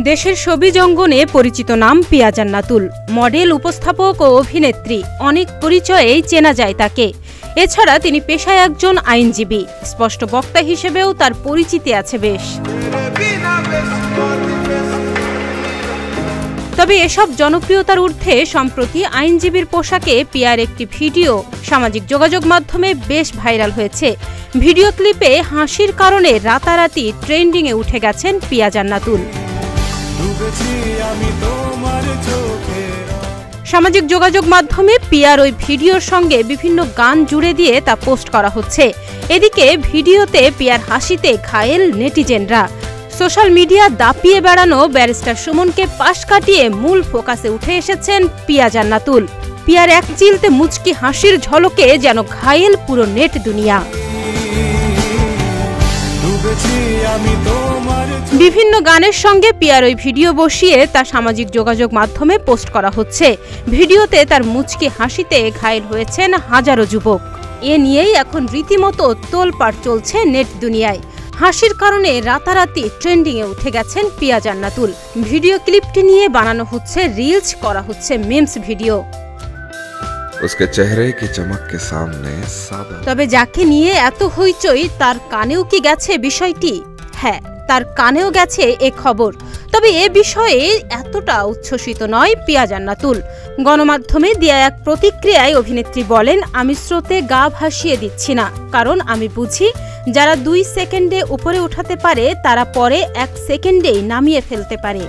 দেশের শোবিজ অঙ্গনে পরিচিত নাম পিয়া জান্নাতুল। মডেল, উপস্থাপক ও অভিনেত্রী, অনেক পরিচয়েই চেনা যায় তাকে। এছাড়া তিনি পেশায় একজন আইনজীবী, স্পষ্ট বক্তা হিসেবেও তার পরিচিতি আছে বেশ। তবে এসব জনপ্রিয়তার ঊর্ধ্বে সম্প্রতি আইনজীবীর পোশাকে পিয়ার একটি ভিডিও সামাজিক যোগাযোগ মাধ্যমে বেশ ভাইরাল হয়েছে। ভিডিও ক্লিপে হাসির কারণে রাতারাতি ট্রেন্ডিংয়ে উঠে গেছেন পিয়া জান্নাতুল। সামাজিক যোগাযোগ মাধ্যমে পিয়ার ওই ভিডিওর সঙ্গে বিভিন্ন গান জুড়ে দিয়ে তা পোস্ট করা হচ্ছে। এদিকে ভিডিওতে পিয়ার হাসিতে ঘায়েল নেটিজেনরা। সোশ্যাল মিডিয়া দাপিয়ে বেড়ানো ব্যারিস্টার সুমনকে পাশ কাটিয়ে মূল ফোকাসে উঠে এসেছেন পিয়া জান্নাতুল। পিয়ার এক চিলতে মুচকি হাসির ঝলকে যেন ঘায়েল পুরো নেট দুনিয়া। বিভিন্ন গানের সঙ্গে পিয়ার ওই ভিডিও বসিয়ে তা সামাজিক যোগাযোগ মাধ্যমে পোস্ট করা হচ্ছে। ভিডিওতে তার মুচকি হাসিতে ঘায়েল হয়েছেন হাজারো যুবক। এ নিয়েই এখন রীতিমতো তোলপাড় চলছে নেট দুনিয়ায়। হাসির কারণে রাতারাতি ট্রেন্ডিংয়ে উঠে গেছেন পিয়া জান্নাতুল। ভিডিও ক্লিপটি নিয়ে বানানো হচ্ছে রিলস, করা হচ্ছে মিমস ভিডিও। তবে যাকে নিয়ে এত হইচই, তার কানেও কি গেছে বিষয়টি? হ্যাঁ, তার কানেও গেছে এ খবর। তবে এ বিষয়ে এতটা উচ্ছ্বসিত নয় পিয়া জান্নাতুল। গণমাধ্যমে দেয়া এক প্রতিক্রিয়ায় অভিনেত্রী বলেন, আমি স্রোতে গা ভাসিয়ে দিচ্ছি না, কারণ আমি বুঝি যারা 2 সেকেন্ডে উপরে উঠাতে পারে তারা পরে 1 সেকেন্ডেই নামিয়ে ফেলতে পারে।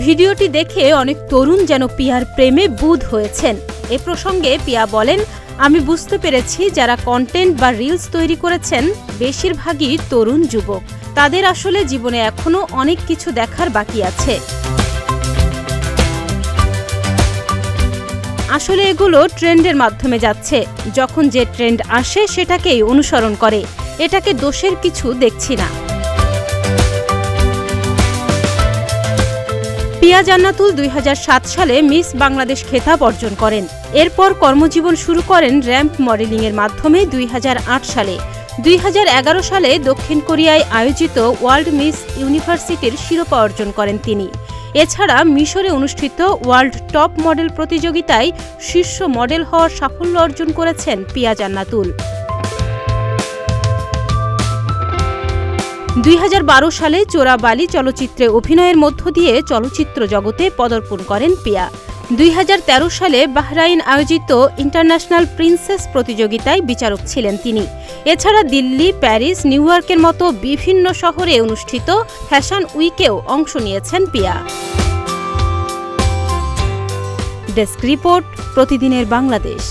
ভিডিওটি দেখে অনেক তরুণ যেন পিয়ার প্রেমে বুঁদ হয়েছেন। এ প্রসঙ্গে পিয়া বলেন, আমি বুঝতে পেরেছি যারা কন্টেন্ট বা রিলস তৈরি করেছেন বেশিরভাগই তরুণ যুবক। তাদের আসলে জীবনে এখনো অনেক কিছু দেখার বাকি আছে। আসলে এগুলো ট্রেন্ডের মাধ্যমে যাচ্ছে। যখন যে ট্রেন্ড আসে সেটাকেই অনুসরণ করে। এটাকে দোষের কিছু দেখছি না। পিয়া জান্নাতুল 2007 সালে মিস বাংলাদেশ খেতাব অর্জন করেন। এরপর কর্মজীবন শুরু করেন র্যাম্প মডেলিংয়ের মাধ্যমে 2008 সালে। 2011 সালে দক্ষিণ কোরিয়ায় আয়োজিত ওয়ার্ল্ড মিস ইউনিভার্সিটির শিরোপা অর্জন করেন তিনি। এছাড়া মিশরে অনুষ্ঠিত ওয়ার্ল্ড টপ মডেল প্রতিযোগিতায় শীর্ষ মডেল হওয়ার সাফল্য অর্জন করেছেন পিয়া জান্নাতুল। 2012 সালে চোরাবালি চলচ্চিত্রে অভিনয়ের মধ্য দিয়ে চলচ্চিত্র জগতে পদার্পণ করেন পিয়া। 2013 সালে বাহরাইন আয়োজিত ইন্টারন্যাশনাল প্রিন্সেস প্রতিযোগিতায় বিচারক ছিলেন তিনি। এছাড়া দিল্লি, প্যারিস, নিউ ইয়র্কের মতো বিভিন্ন শহরে অনুষ্ঠিত ফ্যাশন উইকেও অংশ নিয়েছেন পিয়া। ডেস্ক রিপোর্ট, প্রতিদিনের বাংলাদেশ।